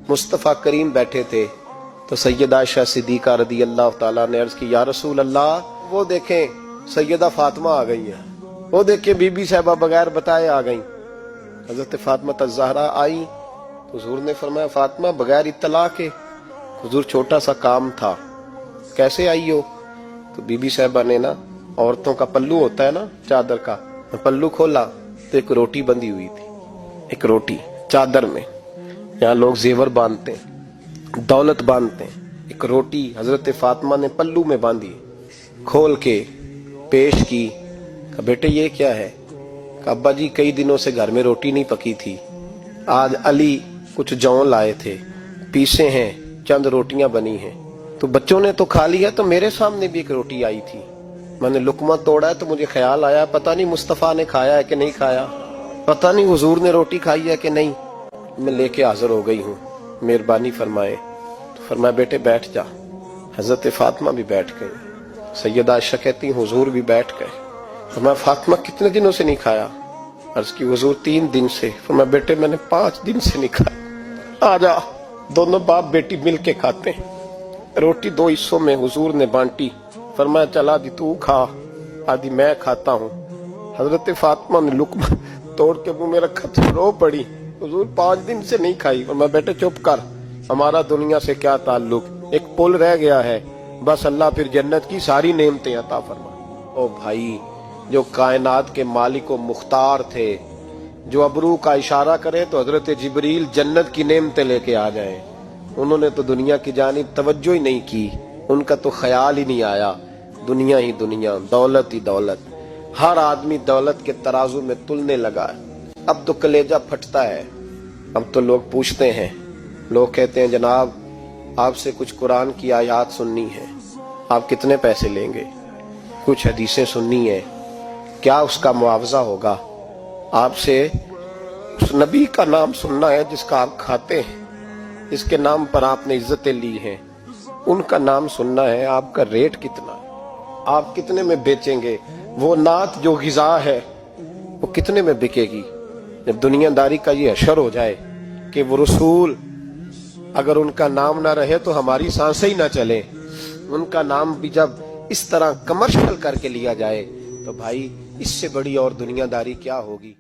मुस्तफ़ा करीम बैठे थे तो सैयदा आयशा सिद्दीक़ा रदी अल्लाह ताला ने अर्ज की, या रसूल अल्लाह, वो देखें सैयदा फातिमा आ गई है, वो देखें बीबी साहबा बगैर बताए आ गई। हजरत फातिमा ज़हरा आई तो हुजूर ने फरमाया, फातिमा बगैर इत्तला के। हुजूर छोटा सा काम था, कैसे आई हो? तो बीबी साहबा ने ना, औरतों का पल्लू होता है ना चादर का, पल्लू खोला तो एक रोटी बंधी हुई थी, एक रोटी चादर में। यहाँ लोग जेवर बांधते हैं, दौलत बांधते हैं, एक रोटी हजरत फातिमा ने पल्लू में बांधी, खोल के पेश की। कहा बेटे ये क्या है? कहा अब्बा जी कई दिनों से घर में रोटी नहीं पकी थी, आज अली कुछ जौ लाए थे, पीसे हैं, चंद रोटियां बनी हैं, तो बच्चों ने तो खा लिया, तो मेरे सामने भी एक रोटी आई थी, मैंने लुकमा तोड़ा है तो मुझे ख्याल आया पता नहीं मुस्तफा ने खाया है कि नहीं खाया, पता नहीं हुजूर ने रोटी खाई है कि नहीं, मैं लेके हाजिर हो गई हूँ, मेहरबानी फरमाए। तो फरमाया बेटे बैठ जा। हजरत फातिमा भी बैठ गई। सैयदा आयशा कहती हुजूर भी बैठ गए। फरमाया फातिमा कितने दिनों से नहीं खाया? अर्ज की हुजूर 3 दिन से। फरमाया बेटे मैंने 5 दिन से नहीं खाया, आ जा दोनों बाप बेटी मिल के खाते हैं। रोटी 2 हिस्सों में हुजूर ने बांटी। फरमाया चला आदि तू खा, आदि मैं खाता हूँ। हजरत फातिमा ने लुकमा तोड़ के मुंह में रखा तो रो पड़ी, हुजूर 5 दिन से नहीं खाई। और मैं बेटे चुप कर, हमारा दुनिया से क्या ताल्लुक, एक पुल रह गया है, बस अल्लाह फिर जन्नत की सारी नेमतें अता फरमा। ओ भाई, जो कायनात के मालिक व मुख्तार थे, जो अबरू का इशारा करे तो हजरत जिब्रील जन्नत की नेमतें लेके आ जाए, उन्होंने तो दुनिया की जानिब तवज्जो ही नहीं की, उनका तो ख्याल ही नहीं आया। दुनिया ही दुनिया, दौलत ही दौलत, हर आदमी दौलत के तराजू में तुलने लगा है। अब तो कलेजा फटता है। अब तो लोग पूछते हैं, लोग कहते हैं जनाब आपसे कुछ कुरान की आयत सुननी है, आप कितने पैसे लेंगे? कुछ हदीसें सुननी है, क्या उसका मुआवजा होगा? आपसे उस नबी का नाम सुनना है जिसका आप खाते हैं, जिसके नाम पर आपने इज्जतें ली हैं, उनका नाम सुनना है, आपका रेट कितना है, आप कितने में बेचेंगे? वो नात जो ग़िज़ा है वो कितने में बिकेगी? जब दुनियादारी का ये हशर हो जाए कि वो रसूल अगर उनका नाम ना रहे तो हमारी सांसें ही ना चले, उनका नाम भी जब इस तरह कमर्शियल करके लिया जाए तो भाई इससे बड़ी और दुनियादारी क्या होगी।